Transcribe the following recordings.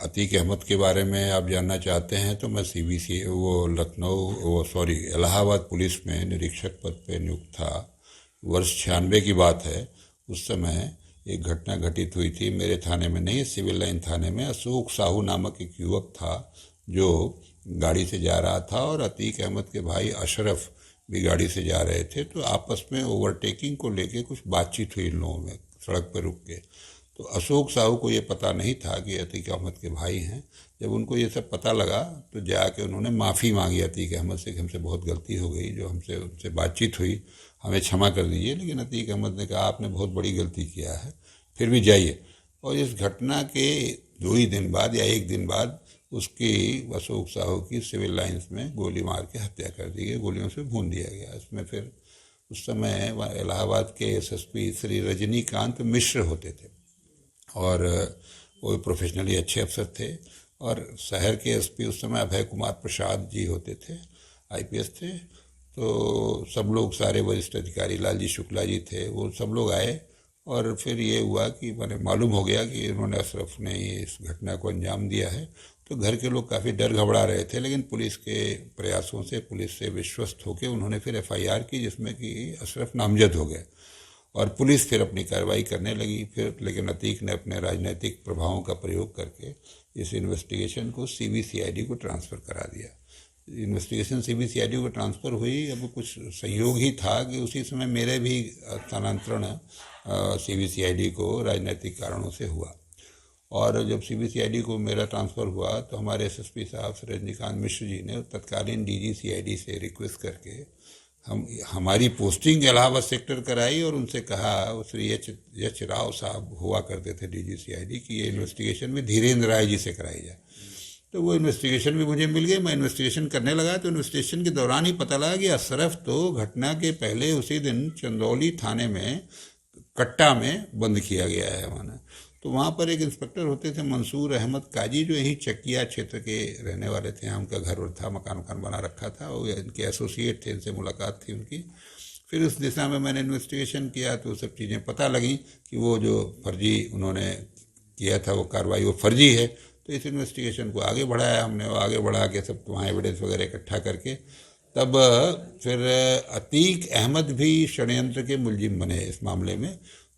अतीक अहमद के बारे में आप जानना चाहते हैं तो मैं सीबीसी वो लखनऊ वो सॉरी इलाहाबाद पुलिस में निरीक्षक पद पे नियुक्त था। वर्ष 96 की बात है। उस समय एक घटना घटित हुई थी मेरे थाने में नहीं, सिविल लाइन थाने में। अशोक साहू नामक एक युवक था जो गाड़ी से जा रहा था और अतीक अहमद के भाई अशरफ भी गाड़ी से जा रहे थे। तो आपस में ओवरटेकिंग को लेके कुछ बातचीत हुई इन लोगों में सड़क पर रुक के। तो अशोक साहू को ये पता नहीं था कि अतीक अहमद के भाई हैं। जब उनको ये सब पता लगा तो जाके उन्होंने माफ़ी मांगी अतीक अहमद से कि हमसे बहुत गलती हो गई, जो हमसे उनसे बातचीत हुई, हमें क्षमा कर दीजिए। लेकिन अतीक अहमद ने कहा आपने बहुत बड़ी गलती किया है, फिर भी जाइए। और इस घटना के 2 ही दिन बाद या 1 दिन बाद उसकी अशोक साहू की सिविल लाइंस में गोली मार के हत्या कर दी गई, गोलियों से भून दिया गया। इसमें फिर उस समय इलाहाबाद के एसएसपी श्री रजनीकांत मिश्र होते थे और वो प्रोफेशनली अच्छे अफसर थे। और शहर के एसपी उस समय अभय कुमार प्रसाद जी होते थे, आईपीएस थे। तो सब लोग, सारे वरिष्ठ अधिकारी, लालजी शुक्ला जी थे, वो सब लोग आए। और फिर ये हुआ कि मैंने मालूम हो गया कि इन्होंने अशरफ ने इस घटना को अंजाम दिया है। तो घर के लोग काफ़ी डर घबरा रहे थे, लेकिन पुलिस के प्रयासों से, पुलिस से विश्वस्त होकर उन्होंने फिर एफआईआर की, जिसमें कि अशरफ नामजद हो गए और पुलिस फिर अपनी कार्रवाई करने लगी। फिर लेकिन अतीक ने अपने राजनीतिक प्रभावों का प्रयोग करके इस इन्वेस्टिगेशन को सीबीसीआईडी को ट्रांसफ़र करा दिया। इन्वेस्टिगेशन सीबीसीआईडी को ट्रांसफ़र हुई। अब कुछ संयोग ही था कि उसी समय मेरे भी स्थानांतरण सीबीसीआईडी को राजनीतिक कारणों से हुआ। और जब सीबीसीआईडी को मेरा ट्रांसफ़र हुआ तो हमारे एसएसपी साहब श्री रजनीकांत मिश्र जी ने तत्कालीन डीजीसीआईडी से रिक्वेस्ट करके हमारी पोस्टिंग इलाहाबाद सेक्टर कराई और उनसे कहा, श्री एच राव साहब हुआ करते थे डीजीसीआईडी, की ये इन्वेस्टिगेशन भी धीरेन्द्र राय जी से कराई जाए। तो वो इन्वेस्टिगेशन भी मुझे मिल गई। मैं इन्वेस्टिगेशन करने लगा तो इन्वेस्टिगेशन के दौरान ही पता लगा कि अशरफ तो घटना के पहले उसी दिन चंदौली थाने में कट्टा में बंद किया गया है मैंने। तो वहाँ पर एक इंस्पेक्टर होते थे मंसूर अहमद काजी, जो यहीं चकिया क्षेत्र के रहने वाले थे। यहाँ उनका घर था, मकान बना रखा था, वो इनके एसोसिएट थे, इनसे मुलाकात थी उनकी। फिर उस दिशा में मैंने इन्वेस्टिगेशन किया तो सब चीज़ें पता लगी कि वो जो फर्जी उन्होंने किया था वो कार्रवाई वो फर्जी है। तो इस इन्वेस्टिगेशन को आगे बढ़ाया हमने, और आगे बढ़ा के सब वहाँ एविडेंस वगैरह इकट्ठा करके तब फिर अतीक अहमद भी षड्यंत्र के मुलजिम बने इस मामले में।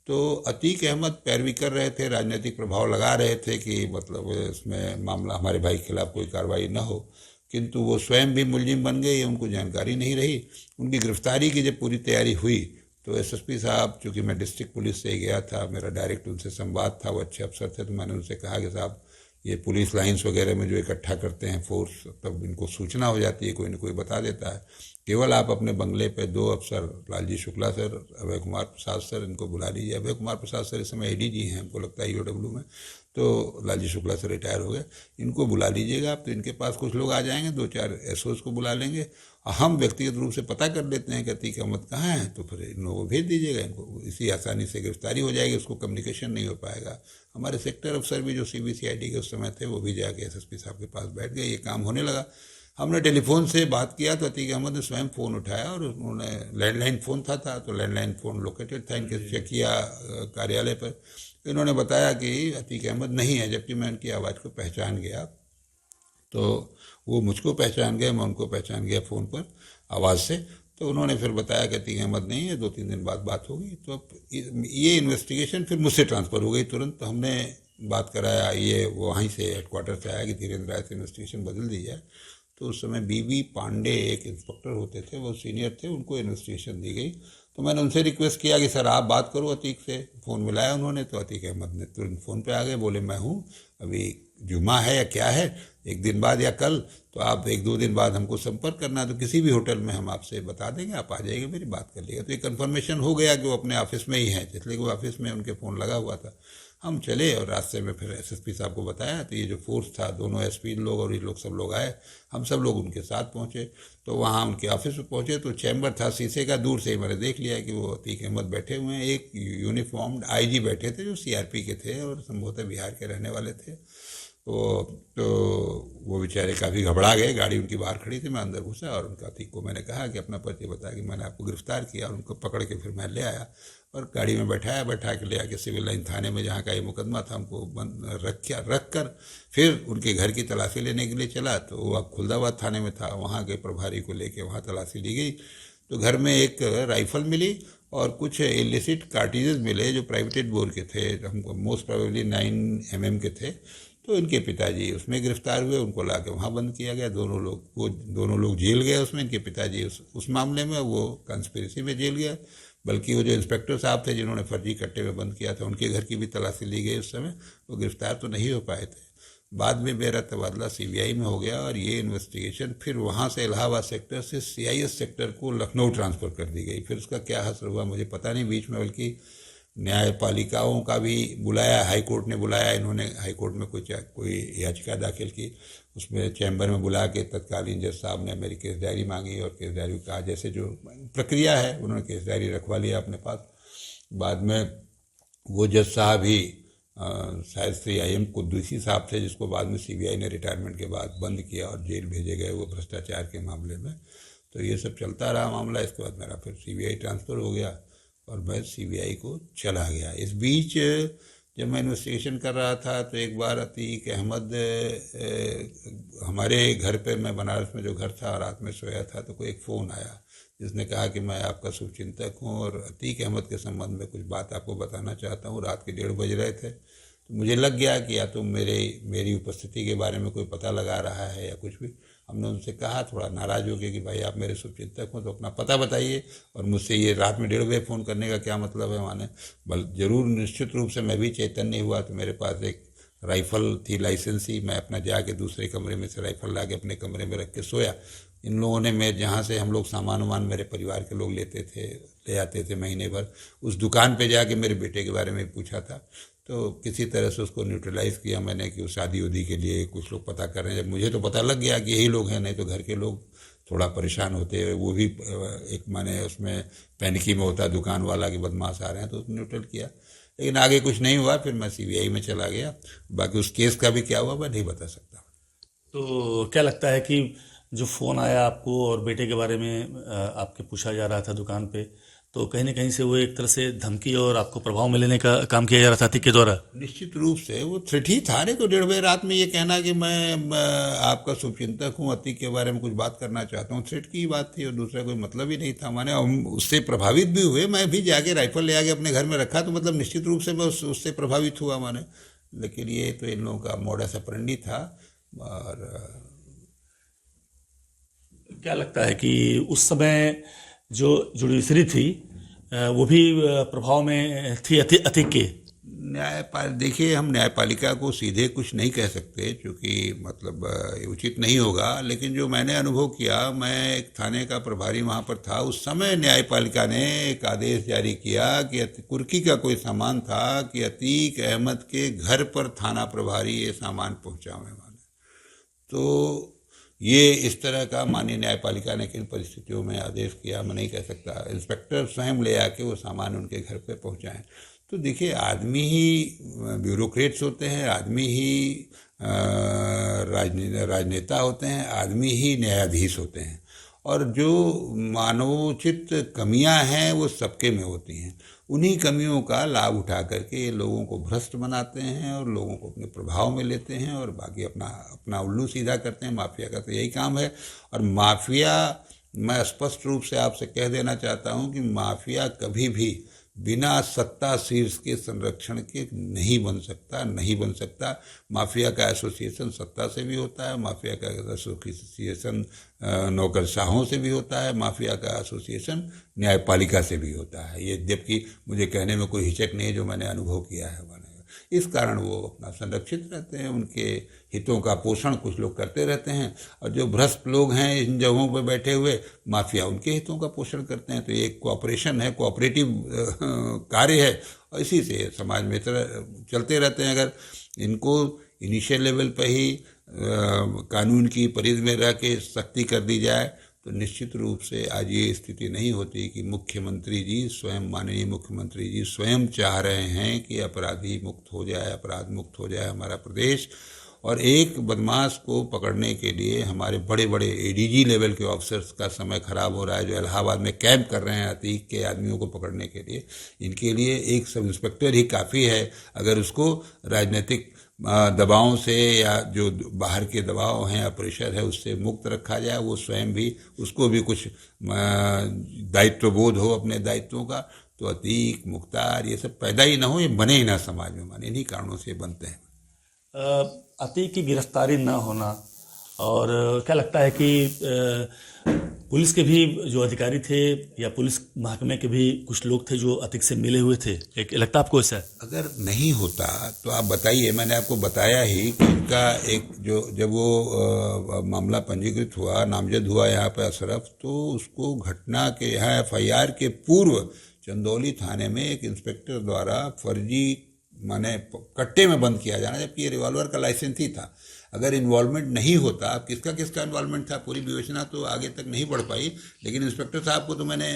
तो अतीक अहमद पैरवी कर रहे थे, राजनीतिक प्रभाव लगा रहे थे कि मतलब इसमें मामला हमारे भाई के खिलाफ कोई कार्रवाई न हो, किंतु वो स्वयं भी मुलजिम बन गए, उनको जानकारी नहीं रही। उनकी गिरफ्तारी की जब पूरी तैयारी हुई तो एसएसपी साहब, चूँकि मैं डिस्ट्रिक्ट पुलिस से गया था, मेरा डायरेक्ट उनसे संवाद था, वो अच्छे अफसर थे, तो मैंने उनसे कहा कि साहब ये पुलिस लाइंस वगैरह में जो इकट्ठा करते हैं फोर्स, तब इनको सूचना हो जाती है, कोई न कोई बता देता है। केवल आप अपने बंगले पे 2 अफसर, लालजी शुक्ला सर, अभय कुमार प्रसाद सर, इनको बुला लीजिए। अभय कुमार प्रसाद सर इस समय एडीजी हैं, हमको लगता है ईओडब्ल्यू में। तो लालजी शुक्ला सर रिटायर हो गए, इनको बुला लीजिएगा आप। तो इनके पास कुछ लोग आ जाएंगे, 2-4 एसओज को बुला लेंगे, हम व्यक्तिगत रूप से पता कर लेते हैं कि अतीक अहमद कहाँ हैं, तो फिर इन लोगों को भेज दीजिएगा। इनको इसी आसानी से गिरफ्तारी हो जाएगी, उसको कम्युनिकेशन नहीं हो पाएगा। हमारे सेक्टर अफसर भी जो सीबीसीआईडी के उस समय थे वो भी जाके एसएसपी साहब के पास बैठ गए, ये काम होने लगा। हमने टेलीफोन से बात किया तो अतीक अहमद ने स्वयं फ़ोन उठाया और उन्होंने, लैंडलाइन फ़ोन था तो लैंडलाइन फ़ोन लोकेटेड था इनके चकिया कार्यालय पर। इन्होंने बताया कि अतीक अहमद नहीं है, जबकि मैं उनकी आवाज़ को पहचान गया। तो वो मुझको पहचान गए, मैं उनको पहचान गया फ़ोन पर आवाज़ से। तो उन्होंने फिर बताया कि अतीक अहमद नहीं है, 2-3 दिन बाद बात होगी। तो अब ये इन्वेस्टिगेशन फिर मुझसे ट्रांसफ़र हो गई तुरंत। तो हमने बात कराया, ये वहीं से हेडक्वार्टर से आया कि धीरेन्द्र राय से इन्वेस्टिगेशन बदल दी जाए। तो उस समय बीबी पांडे एक इंस्पेक्टर होते थे, वो सीनियर थे, उनको इन्वेस्टिगेशन दी गई। तो मैंने उनसे रिक्वेस्ट किया कि सर आप बात करो अतीक से। फ़ोन मिलाया उन्होंने तो अतीक अहमद ने तुरंत फ़ोन पे आ गए, बोले मैं हूँ, अभी जुमा है या क्या है, 1 दिन बाद या कल, तो आप 1-2 दिन बाद हमको संपर्क करना, तो किसी भी होटल में हम आपसे बता देंगे, आप आ जाइएगा, मेरी बात कर लीजिएगा। तो ये कन्फर्मेशन हो गया कि वो अपने ऑफिस में ही हैं, इसलिए वो ऑफिस में उनके फ़ोन लगा हुआ था। हम चले और रास्ते में फिर एसएसपी साहब को बताया। तो ये जो फोर्स था, दोनों एसपी लोग और ये लोग सब लोग आए, हम सब लोग उनके साथ पहुँचे। तो वहाँ उनके ऑफिस में पहुँचे तो चैम्बर था शीशे का, दूर से ही मैंने देख लिया कि वो अतीक अहमद बैठे हुए हैं। एक यूनिफॉर्म्ड आईजी बैठे थे जो सीआरपी के थे और संभवतः बिहार के रहने वाले थे। तो वो बेचारे काफ़ी घबरा गए। गाड़ी उनकी बाहर खड़ी थी, मैं अंदर घुसा और उनका अतीक को मैंने कहा कि अपना परिचय बताया कि मैंने आपको गिरफ्तार किया, और उनको पकड़ के फिर मैं ले आया और गाड़ी में बैठा के ले आके सिविल लाइन थाने में, जहाँ का ये मुकदमा था, हमको बंद रख कर फिर उनके घर की तलाशी लेने के लिए चला। तो वो अब खुलदाबाद थाने में था, वहाँ के प्रभारी को लेके वहाँ तलाशी ली गई। तो घर में एक राइफल मिली और कुछ इलिसिट कार्टिजेज मिले जो प्राइवेटेड बोर के थे, हमको मोस्ट प्रोबेबली 9 mm के थे। तो इनके पिताजी उसमें गिरफ्तार हुए, उनको ला के वहाँ बंद किया गया। दोनों लोग जेल गए उसमें। इनके पिताजी उस मामले में वो कंस्पिरेसी में जेल गया। बल्कि वो जो इंस्पेक्टर साहब थे जिन्होंने फर्जी कट्टे में बंद किया था, उनके घर की भी तलाशी ली गई उस समय, वो गिरफ्तार तो नहीं हो पाए थे। बाद में मेरा तबादला सीबीआई में हो गया और ये इन्वेस्टिगेशन फिर वहाँ से इलाहाबाद सेक्टर से सीआईएस सेक्टर को लखनऊ ट्रांसफ़र कर दी गई। फिर उसका क्या असर हुआ मुझे पता नहीं बीच में, बल्कि न्यायपालिकाओं का भी बुलाया, हाई कोर्ट ने बुलाया। इन्होंने हाई कोर्ट में कोई याचिका दाखिल की, उसमें चैम्बर में बुला के तत्कालीन जज साहब ने मेरी केस डायरी मांगी और केस डायरी कहा जैसे जो प्रक्रिया है उन्होंने केस डायरी रखवा लिया अपने पास। बाद में वो जज साहब ही शायद श्री IM कुद्दूसी साहब थे, जिसको बाद में सीबीआई ने रिटायरमेंट के बाद बंद किया और जेल भेजे गए वो भ्रष्टाचार के मामले में। तो ये सब चलता रहा मामला। इसके बाद मेरा फिर सीबीआई ट्रांसफ़र हो गया और मैं सीबीआई को चला गया। इस बीच जब मैं इन्वेस्टिगेशन कर रहा था तो एक बार अतीक अहमद हमारे घर पे, मैं बनारस में जो घर था रात में सोया था, तो कोई एक फ़ोन आया जिसने कहा कि मैं आपका शुभचिंतक हूँ और अतीक अहमद के संबंध में कुछ बात आपको बताना चाहता हूँ। रात के 1:30 बज रहे थे, तो मुझे लग गया कि या तो मेरी उपस्थिति के बारे में कोई पता लगा रहा है या कुछ भी। हमने उनसे कहा थोड़ा नाराज़ हो गए कि भाई आप मेरे शुभचिंतक हो तो अपना पता बताइए, और मुझसे ये रात में 1:30 बजे फ़ोन करने का क्या मतलब है माने। जरूर निश्चित रूप से मैं भी चैतन्य हुआ। तो मेरे पास एक राइफ़ल थी लाइसेंसी, मैं अपना जाके दूसरे कमरे में से राइफ़ल ला के अपने कमरे में रख के सोया। इन लोगों ने, मैं जहाँ से हम लोग सामान वामान मेरे परिवार के लोग ले आते थे महीने भर, उस दुकान पे जाके मेरे बेटे के बारे में पूछा था। तो किसी तरह से उसको न्यूट्रलाइज़ किया मैंने कि वो शादी उदी के लिए कुछ लोग पता कर रहे हैं। जब मुझे तो पता लग गया कि यही लोग हैं, नहीं तो घर के लोग थोड़ा परेशान होते हैं। वो भी एक माने उसमें पैनिकी में होता है दुकान वाला कि बदमाश आ रहे हैं, तो उसने न्यूट्रल किया। लेकिन आगे कुछ नहीं हुआ, फिर मैं सीबीआई में चला गया। बाकी उस केस का भी क्या हुआ मैं नहीं बता सकता। तो क्या लगता है कि जो फ़ोन आया आपको और बेटे के बारे में आपके पूछा जा रहा था दुकान पे, तो कहीं ना कहीं से वो एक तरह से धमकी और आपको प्रभाव में लेने का काम किया जा रहा था अतीक के द्वारा? निश्चित रूप से वो थ्रेट ही था। नहीं तो 1:30 बजे रात में ये कहना कि मैं आपका शुभचिंतक हूँ, अतीक के बारे में कुछ बात करना चाहता हूँ, थ्रेट की ही बात थी और दूसरा कोई मतलब ही नहीं था। माने हम उससे प्रभावित भी हुए। मैं भी जाके राइफल ले आके अपने घर में रखा, तो मतलब निश्चित रूप से मैं उससे प्रभावित हुआ माने। लेकिन ये तो इन लोगों का मोडस ऑपरेंडी था। और क्या लगता है कि उस समय जो जुडिशरी थी वो भी प्रभाव में थी अतीक के? देखिए, हम न्यायपालिका को सीधे कुछ नहीं कह सकते, क्योंकि मतलब ये उचित नहीं होगा। लेकिन जो मैंने अनुभव किया, मैं एक थाने का प्रभारी वहाँ पर था, उस समय न्यायपालिका ने एक आदेश जारी किया कि कुर्की का कोई सामान था कि अतीक अहमद के घर पर थाना प्रभारी ये सामान पहुँचावे माने। तो ये इस तरह का माननीय न्यायपालिका ने किन परिस्थितियों में आदेश किया मैं नहीं कह सकता। इंस्पेक्टर स्वयं ले आके वो सामान उनके घर पे पहुँचाएँ। तो देखिए, आदमी ही ब्यूरोक्रेट्स होते हैं, आदमी ही राजनेता होते हैं, आदमी ही न्यायाधीश होते हैं, और जो मानवोचित कमियां हैं वो सबके में होती हैं। उन्हीं कमियों का लाभ उठा करके ये लोगों को भ्रष्ट बनाते हैं और लोगों को अपने प्रभाव में लेते हैं और बाकी अपना उल्लू सीधा करते हैं। माफिया का तो यही काम है। और माफिया, मैं स्पष्ट रूप से आपसे कह देना चाहता हूँ कि माफिया कभी भी बिना सत्ता शीर्ष के संरक्षण के नहीं बन सकता। माफिया का एसोसिएशन सत्ता से भी होता है, माफिया का एसोसिएशन नौकरशाहों से भी होता है, माफिया का एसोसिएशन न्यायपालिका से भी होता है। ये जबकि मुझे कहने में कोई हिचक नहीं है, जो मैंने अनुभव किया है। इस कारण वो अपना संरक्षित रहते हैं, उनके हितों का पोषण कुछ लोग करते रहते हैं, और जो भ्रष्ट लोग हैं इन जगहों पर बैठे हुए, माफिया उनके हितों का पोषण करते हैं। तो ये एक कोऑपरेशन है, कोऑपरेटिव कार्य है, और इसी से समाज में तरह चलते रहते हैं। अगर इनको इनिशियल लेवल पर ही कानून की परिधि में रह के सख्ती कर दी जाए तो निश्चित रूप से आज ये स्थिति नहीं होती कि मुख्यमंत्री जी स्वयं, माननीय मुख्यमंत्री जी स्वयं चाह रहे हैं कि अपराधी मुक्त हो जाए, अपराध मुक्त हो जाए हमारा प्रदेश। और एक बदमाश को पकड़ने के लिए हमारे बड़े बड़े एडीजी लेवल के ऑफिसर्स का समय खराब हो रहा है, जो इलाहाबाद में कैंप कर रहे हैं अतीक के आदमियों को पकड़ने के लिए। इनके लिए एक सब इंस्पेक्टर ही काफ़ी है। अगर उसको राजनीतिक दबावों से या जो बाहर के दबाव हैं या प्रेशर है उससे मुक्त रखा जाए, वो स्वयं भी, उसको भी कुछ दायित्व बोध हो अपने दायित्वों का, तो अतीक, मुख्तार ये सब पैदा ही ना हो, ये बने ही ना समाज में, माने इन्हीं कारणों से बनते हैं। अतीक की गिरफ्तारी न होना, और क्या लगता है कि पुलिस के भी जो अधिकारी थे या पुलिस महकमे के भी कुछ लोग थे जो अतीक से मिले हुए थे, एक लगता है आपको ऐसा है? अगर नहीं होता तो आप बताइए, मैंने आपको बताया ही कि इनका एक जो जब वो मामला पंजीकृत हुआ, नामजद हुआ यहाँ पे अशरफ, तो उसको घटना के यहाँ एफआईआर के पूर्व चंदौली थाने में एक इंस्पेक्टर द्वारा फर्जी माने कट्टे में बंद किया जाना, जबकि ये रिवॉल्वर का लाइसेंस ही था। अगर इन्वॉल्वमेंट नहीं होता, अब किसका किसका इन्वॉल्वमेंट था पूरी विवेचना तो आगे तक नहीं बढ़ पाई, लेकिन इंस्पेक्टर साहब को तो मैंने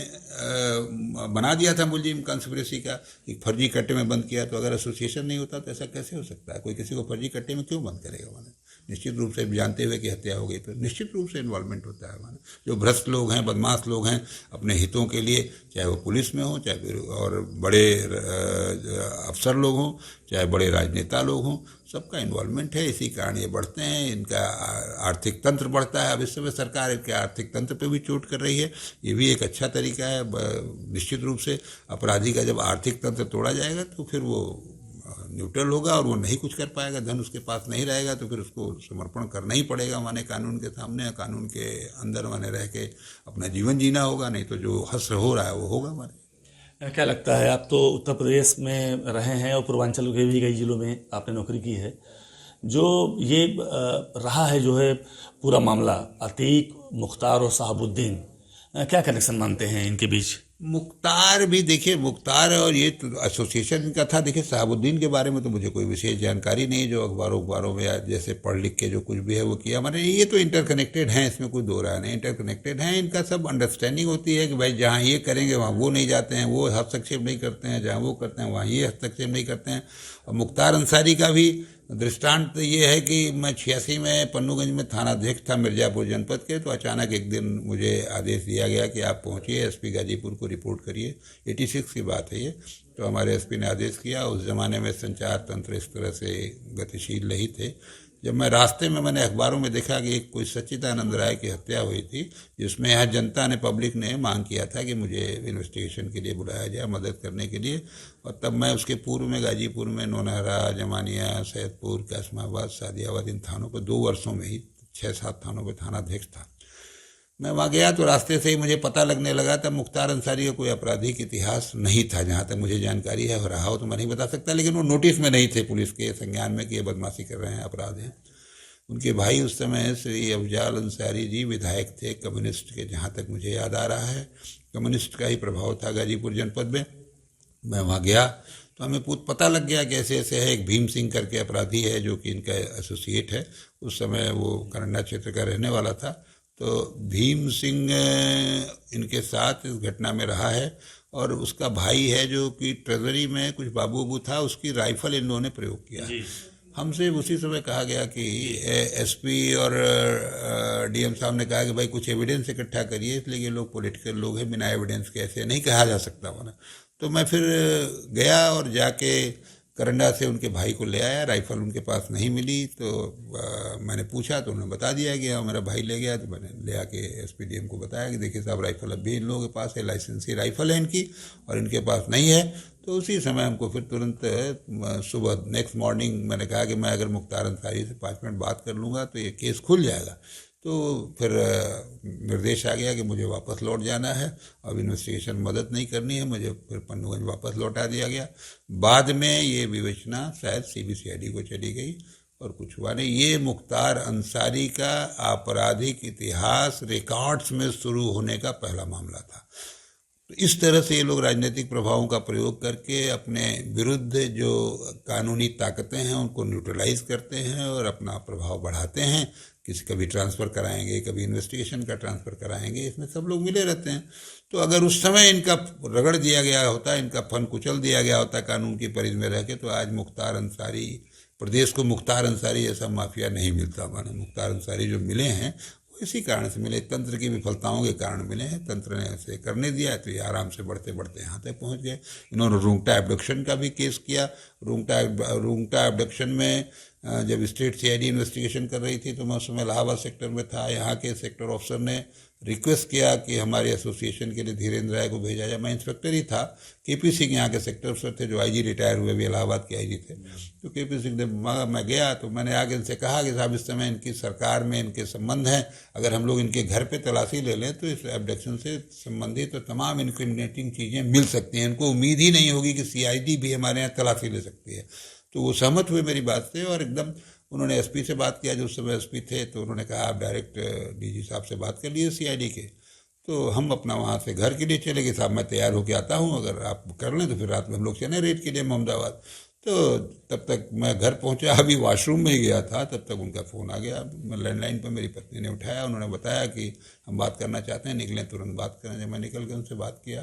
बना दिया था मुलजिम कंस्पिरेसी का, कि फर्जी कट्टे में बंद किया। तो अगर एसोसिएशन नहीं होता तो ऐसा कैसे हो सकता है? कोई किसी को फर्जी कट्टे में क्यों बंद करेगा? माने निश्चित रूप से जानते हुए कि हत्या हो गई तो निश्चित रूप से इन्वॉल्वमेंट होता है। माने जो भ्रष्ट लोग हैं, बदमाश लोग हैं, अपने हितों के लिए, चाहे वो पुलिस में हो, चाहे फिर और बड़े अफसर लोग हों, चाहे बड़े राजनेता लोग हों, सबका इन्वॉल्वमेंट है। इसी कारण ये बढ़ते हैं, इनका आर्थिक तंत्र बढ़ता है। अब इस समय सरकार इनके आर्थिक तंत्र पे भी चोट कर रही है, ये भी एक अच्छा तरीका है। निश्चित रूप से अपराधी का जब आर्थिक तंत्र तोड़ा जाएगा तो फिर वो न्यूट्रल होगा और वो नहीं कुछ कर पाएगा, धन उसके पास नहीं रहेगा, तो फिर उसको समर्पण करना ही पड़ेगा माने कानून के सामने, कानून के अंदर माने रह के अपना जीवन जीना होगा, नहीं तो जो हश्र हो रहा है वो होगा माने। क्या लगता है, आप तो उत्तर प्रदेश में रहे हैं और पूर्वांचल के भी कई जिलों में आपने नौकरी की है, जो ये रहा है जो है पूरा मामला अतीक, मुख्तार और शहाबुद्दीन, क्या कनेक्शन मानते हैं इनके बीच? मुख्तार भी देखिए, मुख्तार और ये तो एसोसिएशन का था। देखिए शहाबुद्दीन के बारे में तो मुझे कोई विशेष जानकारी नहीं, जो अखबारों में या जैसे पढ़ लिख के जो कुछ भी है वो किया। मैंने ये तो इंटरकनेक्टेड हैं, इसमें कोई दो राय नहीं, इंटरकनेक्टेड हैं। इनका सब अंडरस्टैंडिंग होती है कि भाई जहाँ ये करेंगे वहाँ वो नहीं जाते हैं, वो हस्तक्षेप नहीं करते हैं, जहाँ वो करते हैं वहाँ ये हस्तक्षेप नहीं करते हैं। और मुख्तार अंसारी का भी दृष्टांत ये है कि मैं 86 में पन्नूगंज में थानाध्यक्ष था मिर्ज़ापुर जनपद के, तो अचानक एक दिन मुझे आदेश दिया गया कि आप पहुंचिए एसपी गाजीपुर को रिपोर्ट करिए। 86 की बात है ये। तो हमारे एसपी ने आदेश किया। उस ज़माने में संचार तंत्र इस तरह से गतिशील नहीं थे। जब मैं रास्ते में मैंने अखबारों में देखा कि एक कोई सच्चिदानंद राय की हत्या हुई थी, जिसमें यहाँ जनता ने, पब्लिक ने मांग किया था कि मुझे इन्वेस्टिगेशन के लिए बुलाया जाए, मदद करने के लिए। और तब मैं उसके पूर्व में गाजीपुर में नौनहरा, जमानिया, सैदपुर, कासमाबाद, सादियाबाद, इन थानों पर 2 वर्षों में ही 6-7 थानों पर थानाध्यक्ष था। मैं वहाँ गया तो रास्ते से ही मुझे पता लगने लगा था मुख्तार अंसारी का कोई आपराधिक इतिहास नहीं था, जहाँ तक मुझे जानकारी है। रहा हो तो मैं नहीं बता सकता, लेकिन वो नोटिस में नहीं थे पुलिस के संज्ञान में कि ये बदमाशी कर रहे हैं, अपराध हैं। उनके भाई उस समय श्री अफजाल अंसारी जी विधायक थे कम्युनिस्ट के, जहाँ तक मुझे याद आ रहा है। कम्युनिस्ट का ही प्रभाव था गाजीपुर जनपद में। मैं वहाँ गया तो हमें पता लग गया कि ऐसे ऐसे है। एक भीम सिंह करके अपराधी है जो कि इनका एसोसिएट है, उस समय वो करन्ना क्षेत्र का रहने वाला था। तो भीम सिंह इनके साथ इस घटना में रहा है, और उसका भाई है जो कि ट्रेजरी में कुछ बाबू बाबू था, उसकी राइफल इन लोगों ने प्रयोग किया। हमसे उसी समय कहा गया कि एसपी और डीएम साहब ने कहा कि भाई कुछ एविडेंस इकट्ठा करिए, इसलिए ये लोग पॉलिटिकल लोग हैं, बिना एविडेंस के ऐसे नहीं कहा जा सकता वरना। तो मैं फिर गया और जाके करंडा से उनके भाई को ले आया। राइफल उनके पास नहीं मिली, तो मैंने पूछा तो उन्होंने बता दिया कि हाँ मेरा भाई ले गया। तो मैंने ले आके एसपीडीएम को बताया कि देखिए साहब, राइफल अब भी इन लोगों के पास है, लाइसेंसी राइफल है इनकी, और इनके पास नहीं है। तो उसी समय हमको फिर तुरंत सुबह नेक्स्ट मॉर्निंग मैंने कहा कि मैं अगर मुख्तार अंसारी से 5 मिनट बात कर लूँगा तो ये केस खुल जाएगा। तो फिर निर्देश आ गया कि मुझे वापस लौट जाना है, अब इन्वेस्टिगेशन मदद नहीं करनी है मुझे। फिर पन्नूगंज वापस लौटा दिया गया। बाद में ये विवेचना शायद सीबीसीआईडी को चली गई और कुछ हुआ नहीं। ये मुख्तार अंसारी का आपराधिक इतिहास रिकॉर्ड्स में शुरू होने का पहला मामला था। तो इस तरह से ये लोग राजनीतिक प्रभावों का प्रयोग करके अपने विरुद्ध जो कानूनी ताकतें हैं उनको न्यूट्रलाइज करते हैं और अपना प्रभाव बढ़ाते हैं। किसी कभी ट्रांसफ़र कराएंगे, कभी इन्वेस्टिगेशन का ट्रांसफ़र कराएंगे, इसमें सब लोग मिले रहते हैं। तो अगर उस समय इनका रगड़ दिया गया होता, इनका फन कुचल दिया गया होता कानून की परिधि में रह के, तो आज मुख्तार अंसारी, प्रदेश को मुख्तार अंसारी ऐसा माफिया नहीं मिलता। माने मुख्तार अंसारी जो मिले हैं वो इसी कारण से मिले, तंत्र की विफलताओं के कारण मिले हैं। तंत्र ने ऐसे करने दिया तो ये आराम से बढ़ते बढ़ते यहाँ तक पहुँच गए। इन्होंने रुंगटा एब्डक्शन का भी केस किया। रुंगटा एब्डक्शन में जब स्टेट सीआईडी इन्वेस्टिगेशन कर रही थी तो मैं उस समय इलाहाबाद सेक्टर में था। यहाँ के सेक्टर ऑफिसर ने रिक्वेस्ट किया कि हमारे एसोसिएशन के लिए धीरेन्द्र राय को भेजा जाए। मैं इंस्पेक्टर ही था। केपी सिंह यहाँ के सेक्टर अफसर थे जो आईजी रिटायर हुए, भी इलाहाबाद के आईजी थे। तो केपी सिंह ने, मैं गया तो मैंने आगे इनसे कहा कि साहब इस समय इनकी सरकार में इनके संबंध हैं, अगर हम लोग इनके घर पे तलाशी ले लें तो इस एब्डक्शन से संबंधित तो तमाम इनक्रिमिनेटिंग चीज़ें मिल सकती हैं। इनको उम्मीद ही नहीं होगी कि सीआईडी भी हमारे यहाँ तलाशी ले सकती है। तो वो सहमत हुए मेरी बात से और एकदम उन्होंने एसपी से बात किया, जो उस समय एसपी थे। तो उन्होंने कहा आप डायरेक्ट डीजी साहब से बात कर लिए सीआईडी के। तो हम अपना वहाँ से घर के लिए चले गए। साहब मैं तैयार होकर आता हूँ, अगर आप कर लें तो फिर रात में हम लोग चले रेड के लिए मोहम्मदाबाद। तो तब तक मैं घर पहुँचा, अभी वॉशरूम में ही गया था, तब तक उनका फ़ोन आ गया। मैं लैंडलाइन पर, मेरी पत्नी ने उठाया। उन्होंने बताया कि हम बात करना चाहते हैं, निकलें तुरंत बात करें। जब मैं निकल के उनसे बात किया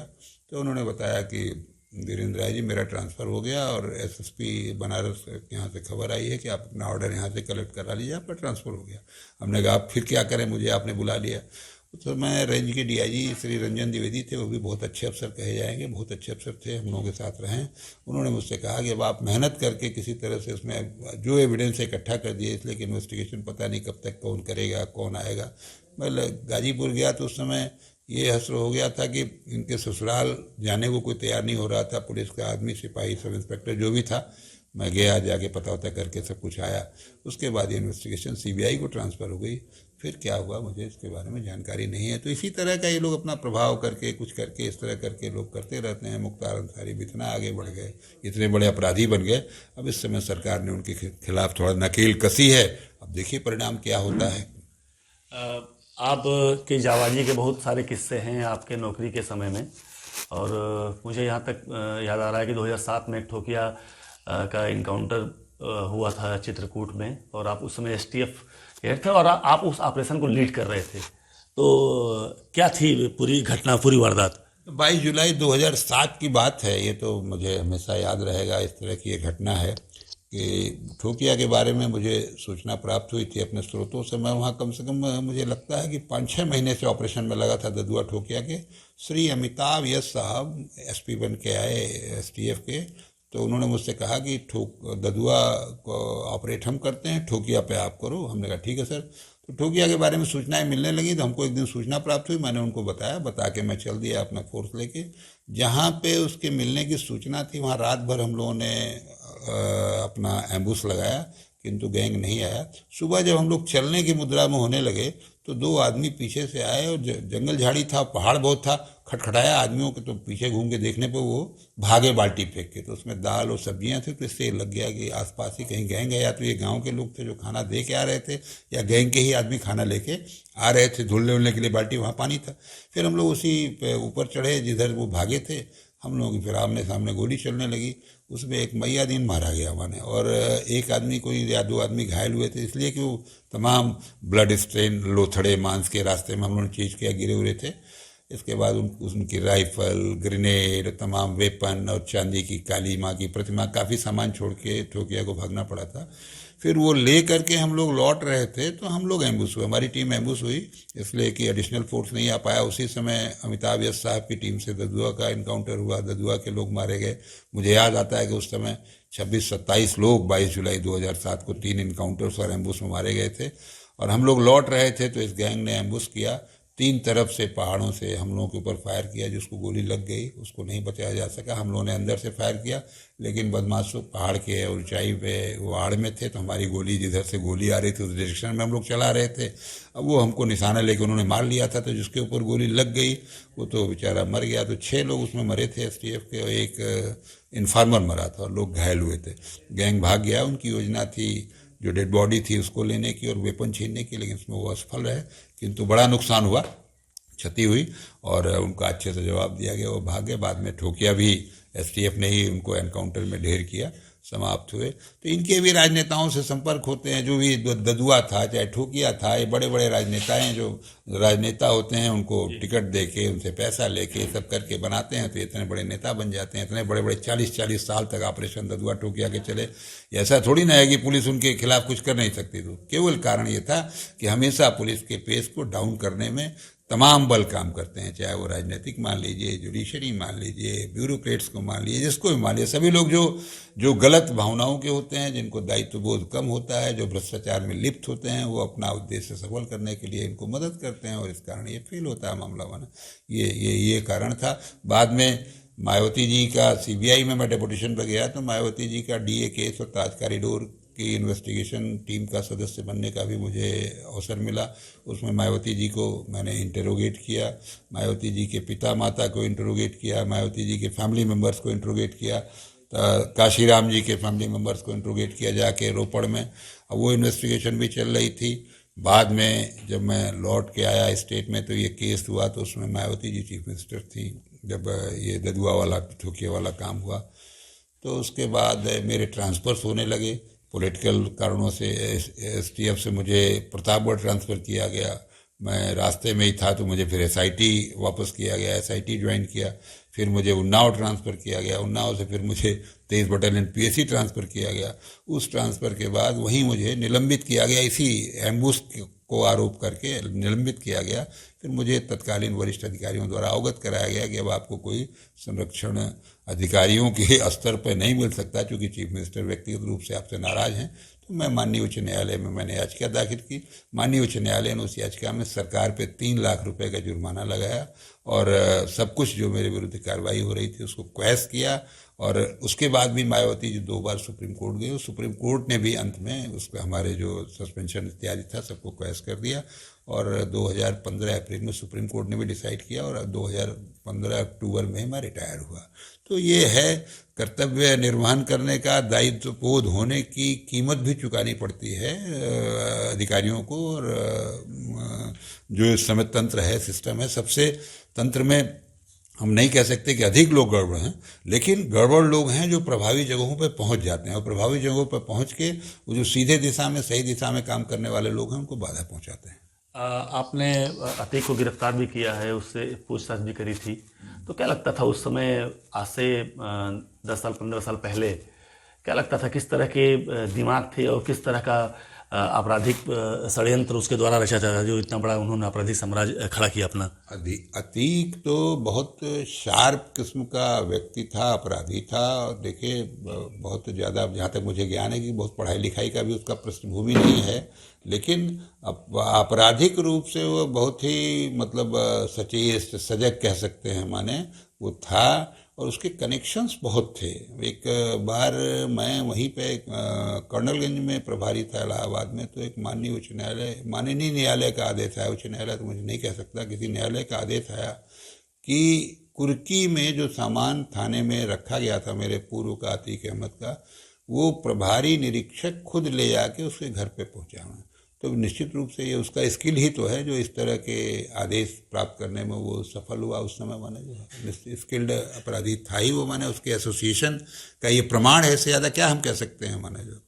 तो उन्होंने बताया कि धीरेन्द्र राय जी मेरा ट्रांसफ़र हो गया और एसएसपी बनारस के यहाँ से खबर आई है कि आप अपना ऑर्डर यहाँ से कलेक्ट करा लीजिए, आपका ट्रांसफ़र हो गया। हमने कहा आप फिर क्या करें, मुझे आपने बुला लिया। तो मैं रेंज के डीआईजी श्री रंजन द्विवेदी थे, वो भी बहुत अच्छे अफसर कहे जाएंगे, बहुत अच्छे अफसर थे, हम लोगों के साथ रहें। उन्होंने मुझसे कहा कि अब आप मेहनत करके किसी तरह से उसमें जो एविडेंस इकट्ठा कर दिए, इसलिए कि इन्वेस्टिगेशन पता नहीं कब तक कौन करेगा, कौन आएगा। मैं गाजीपुर गया तो उस समय ये हसर हो गया था कि इनके ससुराल जाने को कोई तैयार नहीं हो रहा था। पुलिस का आदमी, सिपाही, सब इंस्पेक्टर जो भी था, मैं गया, जाके पता वता करके सब कुछ आया। उसके बाद ये इन्वेस्टिगेशन सीबीआई को ट्रांसफ़र हो गई। फिर क्या हुआ मुझे इसके बारे में जानकारी नहीं है। तो इसी तरह का ये लोग अपना प्रभाव करके, कुछ करके, इस तरह करके लोग करते रहते हैं। मुख्तार अंसारी भी इतना आगे बढ़ गए, इतने बड़े अपराधी बन गए। अब इस समय सरकार ने उनके खिलाफ थोड़ा नकेल कसी है। अब देखिए परिणाम क्या होता है। आप की जाबाजी के बहुत सारे किस्से हैं आपके नौकरी के समय में, और मुझे यहाँ तक याद आ रहा है कि 2007 में ठोकिया का इनकाउंटर हुआ था चित्रकूट में, और आप उस समय एसटीएफ हेड थे और आप उस ऑपरेशन को लीड कर रहे थे। तो क्या थी पूरी घटना, पूरी वारदात? 22 जुलाई 2007 की बात है। ये तो मुझे हमेशा याद रहेगा। इस तरह की ये घटना है कि ठोकिया के बारे में मुझे सूचना प्राप्त हुई थी अपने स्रोतों से। मैं वहाँ कम से कम मुझे लगता है कि 5-6 महीने से ऑपरेशन में लगा था ददुआ ठोकिया के। श्री अमिताभ यश साहब एसपी बन के आए एसटीएफ के। तो उन्होंने मुझसे कहा कि ददुआ को ऑपरेट हम करते हैं, ठोकिया पे आप करो। हमने कहा ठीक है सर। तो ठोकिया के बारे में सूचनाएं मिलने लगी तो हमको एक दिन सूचना प्राप्त हुई। मैंने उनको बताया, बता के मैं चल दिया अपना फोर्स लेके। जहाँ पे उसके मिलने की सूचना थी वहाँ रात भर हम लोगों ने अपना एम्बुश लगाया, किंतु गैंग नहीं आया। सुबह जब हम लोग चलने की मुद्रा में होने लगे तो 2 आदमी पीछे से आए और जंगल झाड़ी था, पहाड़ बहुत था, खटखटाया आदमियों के। तो पीछे घूम के देखने पर वो भागे बाल्टी फेंक के। तो उसमें दाल और सब्जियां थी। तो इससे लग गया कि आसपास ही कहीं गैंग है, या तो ये गांव के लोग थे जो खाना दे के आ रहे थे, या गैंग के ही आदमी खाना लेके आ रहे थे धुलने उलने के लिए। बाल्टी वहाँ पानी था। फिर हम लोग उसी पे ऊपर चढ़े जिधर वो भागे थे। हम लोग फिर आमने सामने गोली चलने लगी। उसमें एक मैयादीन मारा गया माने, और एक आदमी कोई या 2 आदमी घायल हुए थे, इसलिए कि वो तमाम ब्लड स्ट्रेन, लोथड़े मांस के रास्ते में हम लोगों ने चीज किया, गिरे हुए थे। इसके बाद उनकी राइफल, ग्रेनेड, तमाम वेपन और चांदी की काली माँ की प्रतिमा, काफ़ी सामान छोड़ के ठोकिया को भागना पड़ा था। फिर वो ले करके हम लोग लौट रहे थे तो हम लोग एम्बुश हुए, हमारी टीम एम्बुश हुई, इसलिए कि एडिशनल फोर्स नहीं आ पाया। उसी समय अमिताभ यश साहब की टीम से ददुआ का इनकाउंटर हुआ, ददुआ के लोग मारे गए। मुझे याद आता है कि उस समय 26-27 लोग 22 जुलाई 2007 को 3 इनकाउंटर्स और एम्बुश में मारे गए थे। और हम लोग लौट रहे थे तो इस गैंग ने एम्बुश किया। 3 तरफ से पहाड़ों से हम लोगों के ऊपर फायर किया। जिसको गोली लग गई उसको नहीं बचाया जा सका। हम लोगों ने अंदर से फायर किया, लेकिन बदमाश लोग पहाड़ के ऊंचाई पे वो आड़ में थे। तो हमारी गोली, जिधर से गोली आ रही थी उस डायरेक्शन में हम लोग चला रहे थे। अब वो हमको निशाना लेके उन्होंने मार लिया था। तो जिसके ऊपर गोली लग गई वो तो बेचारा मर गया। तो 6 लोग उसमें मरे थे एसटीएफ के, और एक इन्फॉर्मर मरा था, और लोग घायल हुए थे। गैंग भाग गया। उनकी योजना थी जो डेड बॉडी थी उसको लेने की और वेपन छीनने की, लेकिन उसमें वो असफल रहे, किंतु बड़ा नुकसान हुआ। क्षति हुई और उनका अच्छे से जवाब दिया गया, वो भागे। बाद में ठोकिया भी एसटीएफ ने ही उनको एनकाउंटर में ढेर किया, समाप्त हुए। तो इनके भी राजनेताओं से संपर्क होते हैं, जो भी ददुआ था चाहे ठोकिया था, ये बड़े बड़े राजनेता हैं। जो राजनेता होते हैं उनको टिकट दे के, उनसे पैसा लेके सब करके बनाते हैं, तो इतने बड़े नेता बन जाते हैं। इतने बड़े बड़े 40-40 साल तक ऑपरेशन ददुआ ठोकिया के चले। ऐसा थोड़ी ना है कि पुलिस उनके खिलाफ कुछ कर नहीं सकती। तो केवल कारण ये था कि हमेशा पुलिस के पेस को डाउन करने में तमाम बल काम करते हैं, चाहे वो राजनीतिक मान लीजिए, जुडिशरी मान लीजिए, ब्यूरोक्रेट्स को मान लीजिए, जिसको भी मान लीजिए। सभी लोग जो गलत भावनाओं के होते हैं, जिनको दायित्व बोध कम होता है, जो भ्रष्टाचार में लिप्त होते हैं, वो अपना उद्देश्य सफल करने के लिए इनको मदद करते हैं और इस कारण ये फेल होता है मामला बना। ये कारण था। बाद में मायावती जी का सीबीआई में मैं डेपुटेशन पर गया, तो मायावती जी का डीए केस और ताज कॉरिडोर की इन्वेस्टिगेशन टीम का सदस्य बनने का भी मुझे अवसर मिला। उसमें मायावती जी को मैंने इंटरोगेट किया, मायावती जी के पिता माता को इंटरोगेट किया, मायावती जी के फैमिली मेम्बर्स को इंटरोगेट किया, काशीराम जी के फैमिली मेम्बर्स को इंटरोगेट किया जाके रोपड़ में। अब वो इन्वेस्टिगेशन भी चल रही थी। बाद में जब मैं लौट के आया स्टेट में, तो ये केस हुआ, तो उसमें मायावती जी चीफ मिनिस्टर थी जब ये ददुआ वाला ठोकिया वाला काम हुआ। तो उसके बाद मेरे ट्रांसफ़र्स होने लगे पॉलिटिकल कारणों से। एसटीएफ से मुझे प्रतापगढ़ ट्रांसफ़र किया गया। मैं रास्ते में ही था तो मुझे फिर एसआईटी वापस किया गया, एसआईटी ज्वाइन किया। फिर मुझे उन्नाव ट्रांसफ़र किया गया, उन्नाव से फिर मुझे 23 बटालियन पीएसी ट्रांसफ़र किया गया। उस ट्रांसफ़र के बाद वहीं मुझे निलंबित किया गया, इसी एम्बुश को आरोप करके निलंबित किया गया। फिर मुझे तत्कालीन वरिष्ठ अधिकारियों द्वारा अवगत कराया गया कि अब आपको कोई संरक्षण अधिकारियों के स्तर पर नहीं मिल सकता, क्योंकि चीफ मिनिस्टर व्यक्तिगत रूप से आपसे नाराज़ हैं। तो मैं माननीय उच्च न्यायालय में मैंने याचिका दाखिल की। माननीय उच्च न्यायालय ने उस याचिका में सरकार पे 3 लाख रुपए का जुर्माना लगाया और सब कुछ जो मेरे विरुद्ध कार्रवाई हो रही थी उसको क्वैश किया। और उसके बाद भी मायावती जी 2 बार सुप्रीम कोर्ट गए। सुप्रीम कोर्ट ने भी अंत में उसका हमारे जो सस्पेंशन इत्यादि था सबको क्वैश कर दिया। और 2015 अप्रैल में सुप्रीम कोर्ट ने भी डिसाइड किया और 2015 अक्टूबर में मैं रिटायर हुआ। तो ये है, कर्तव्य निर्वहन करने का, दायित्व बोध होने की कीमत भी चुकानी पड़ती है अधिकारियों को। और जो इस समय तंत्र है, सिस्टम है, सबसे तंत्र में हम नहीं कह सकते कि अधिक लोग गड़बड़ हैं, लेकिन गड़बड़ लोग हैं जो प्रभावी जगहों पर पहुंच जाते हैं और प्रभावी जगहों पर पहुंच के वो जो सीधे दिशा में, सही दिशा में काम करने वाले लोग हैं उनको बाधा पहुंचाते हैं। आपने अतीक को गिरफ्तार भी किया है, उससे पूछताछ भी करी थी, तो क्या लगता था उस समय, आज से 10 साल 15 साल पहले, क्या लगता था किस तरह के दिमाग थे और किस तरह का आपराधिक षड्यंत्र उसके द्वारा रचा जाता था, जो इतना बड़ा उन्होंने आपराधिक साम्राज्य खड़ा किया अपना? अतीक तो बहुत शार्प किस्म का व्यक्ति था, अपराधी था। देखिए, बहुत ज़्यादा, जहाँ तक मुझे ज्ञान है, कि बहुत पढ़ाई लिखाई का भी उसका पृष्ठभूमि नहीं है, लेकिन आपराधिक रूप से वो बहुत ही मतलब सचेत सजग कह सकते हैं, माने वो था। और उसके कनेक्शंस बहुत थे। एक बार मैं वहीं पे कर्नलगंज में प्रभारी था इलाहाबाद में, तो एक माननीय न्यायालय का आदेश आया, उच्च न्यायालय तो मुझे नहीं कह सकता, किसी न्यायालय का आदेश आया कि कुर्की में जो सामान थाने में रखा गया था मेरे पूर्व का, अतीक अहमद का, वो प्रभारी निरीक्षक खुद ले जाके उसके घर पे पहुंचाना। तो निश्चित रूप से ये उसका स्किल ही तो है जो इस तरह के आदेश प्राप्त करने में वो सफल हुआ उस समय। माने जो स्किल्ड अपराधी था ही वो, माने उसके एसोसिएशन का ये प्रमाण है। इससे ज़्यादा क्या हम कह सकते हैं, माने जो